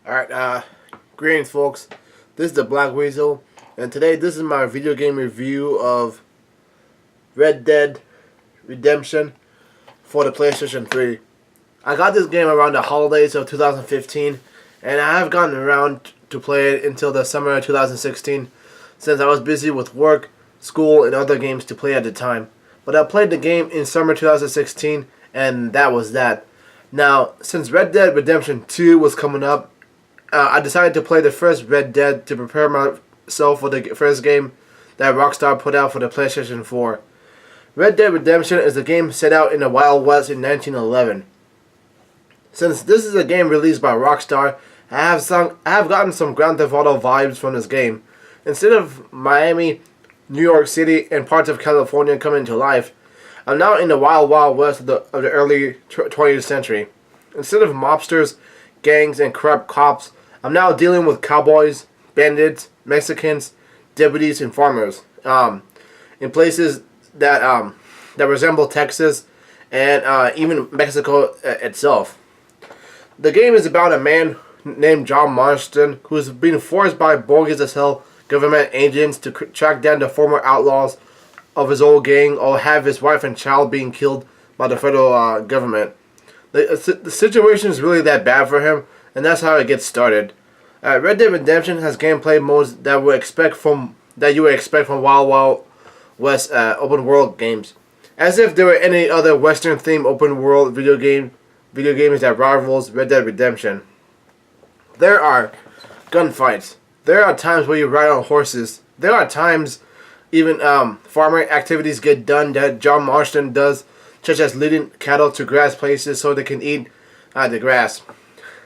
Alright, greetings folks. This is the BlackWeasel, and today this is my video game review of Red Dead Redemption for the PlayStation 3. I got this game around the holidays of 2015, and I have gotten around to play it until the summer of 2016, since I was busy with work, school, and other games to play at the time. But I played the game in summer 2016, and that was that. Now, since Red Dead Redemption 2 was coming up, I decided to play the first Red Dead to prepare myself for the first game that Rockstar put out for the PlayStation 4. Red Dead Redemption is a game set out in the Wild West in 1911. Since this is a game released by Rockstar, I have gotten some Grand Theft Auto vibes from this game. Instead of Miami, New York City, and parts of California coming to life, I'm now in the Wild West of the early 20th century. Instead of mobsters, gangs, and corrupt cops, I'm now dealing with cowboys, bandits, Mexicans, deputies, and farmers. In places that resemble Texas and even Mexico itself. The game is about a man named John Marston who's been forced by bogus as hell government agents to track down the former outlaws of his old gang, or have his wife and child being killed by the federal government. The situation is really that bad for him, and that's how it gets started. Red Dead Redemption has gameplay modes that you would expect from Wild West open world games, as if there were any other Western themed open world video games that rivals Red Dead Redemption. There are gunfights. There are times where you ride on horses. There are times even farming activities get done that John Marston does, such as leading cattle to grass places so they can eat the grass.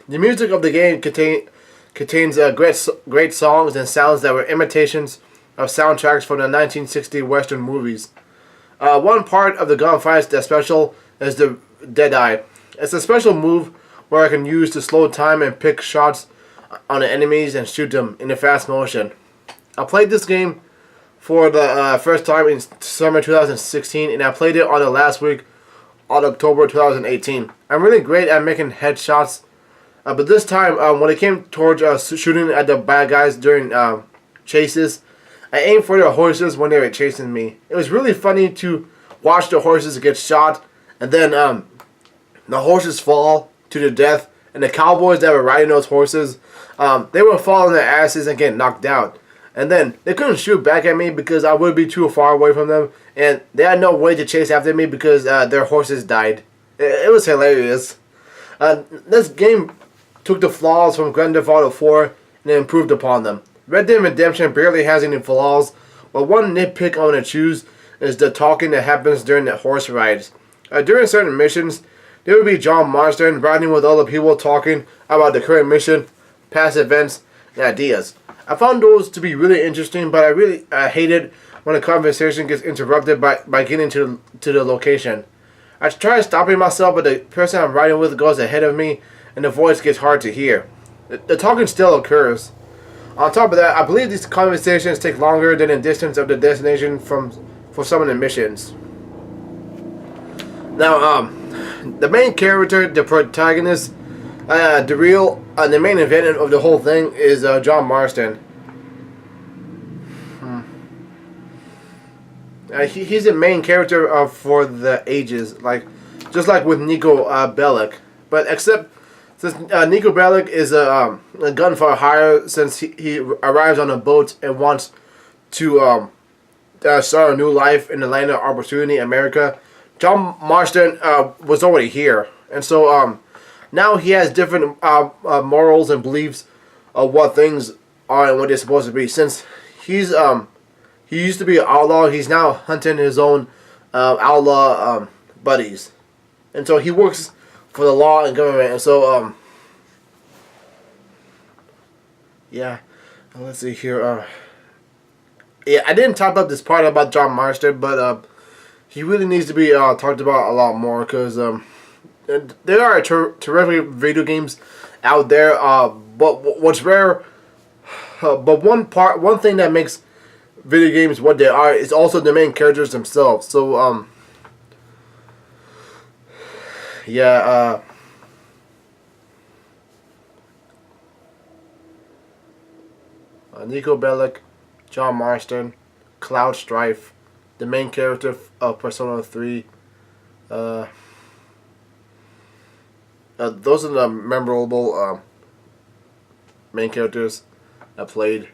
The music of the game contains great songs and sounds that were imitations of soundtracks from the 1960 Western movies. One part of the gunfights that's special is the Deadeye. It's a special move where I can use to slow time and pick shots on the enemies and shoot them in a fast motion. I played this game for the first time in summer 2016, and I played it on the last week on October 2018. I'm really great at making headshots, but this time when it came towards shooting at the bad guys during chases, I aimed for the horses when they were chasing me. It was really funny to watch the horses get shot, and then the horses fall to their death, and the cowboys that were riding those horses, they would fall on their asses and get knocked out. And then they couldn't shoot back at me because I would be too far away from them, and they had no way to chase after me because their horses died. It was hilarious. This game took the flaws from Grand Theft Auto 4 and improved upon them. Red Dead Redemption barely has any flaws, but one nitpick I want to choose is the talking that happens during the horse rides. During certain missions, there would be John Marston riding with other people talking about the current mission, past events, and ideas. I found those to be really interesting, but I really hate it when a conversation gets interrupted by getting to the location. I try stopping myself, but the person I'm riding with goes ahead of me, and the voice gets hard to hear. The talking still occurs. On top of that, I believe these conversations take longer than the distance of the destination for some of the missions. Now, the main character, the protagonist, the main event of the whole thing is John Marston. He's the main character for the ages, just like with Nico Bellic, but except since Nico Bellic is a gun for hire, since he arrives on a boat and wants to start a new life in the land of opportunity, America. John Marston was already here, and so now he has different morals and beliefs of what things are and what they're supposed to be. Since he used to be an outlaw, he's now hunting his own outlaw buddies, and so he works for the law and government. And so yeah, let's see here. Yeah, I didn't talk about this part about John Marston, but he really needs to be talked about a lot more, because there are terrific video games out there. But what's rare, but one thing that makes video games what they are is also the main characters themselves. So yeah, Nico Bellic, John Marston, Cloud Strife, the main character of Persona 3. Those are the memorable main characters I played.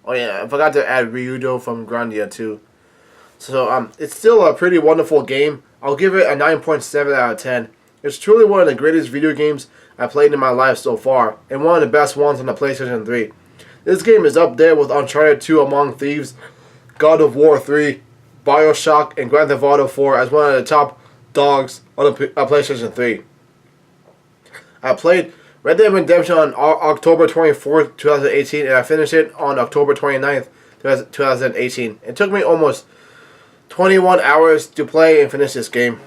Oh yeah, I forgot to add Ryudo from Grandia too. So it's still a pretty wonderful game. I'll give it a 9.7 out of 10. It's truly one of the greatest video games I played in my life so far, and one of the best ones on the PlayStation 3. This game is up there with Uncharted 2 Among Thieves, God of War 3, Bioshock, and Grand Theft Auto 4 as one of the top dogs on the PlayStation 3. I played Red Dead Redemption on October 24th, 2018, and I finished it on October 29th, 2018. It took me almost 21 hours to play and finish this game.